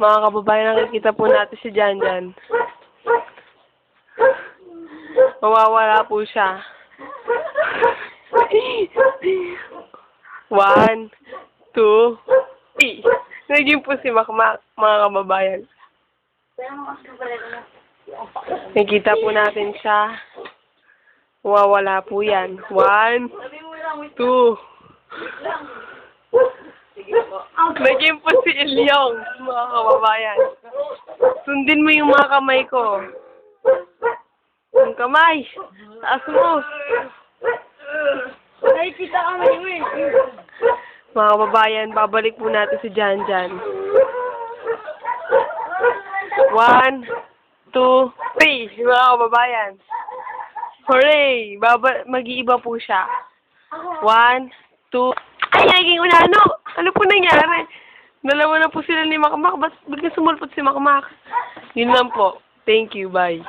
Mga kababayan, nakikita po natin si Janjan. Mawawala po siya. 1, 2, 3. Naging po si Makmak, mga kababayan. Nakikita po natin siya. Mawawala po yan. 1, 2. Naging po si Ilyong, mga kababayan. Sundin mo yung mga kamay ko. Yung kamay. Taas mo. Nakikita kami mo eh. Mga kababayan, babalik po natin si Janjan. 1, 2, 3. Mga kababayan. Hooray! Mag-iiba po siya. 1, 2. Ay, naging unano! Ano po nangyari? Dalawa na po sila ni Makmak. Ba't biglang sumulpot si Makmak? Yun lang po. Thank you. Bye.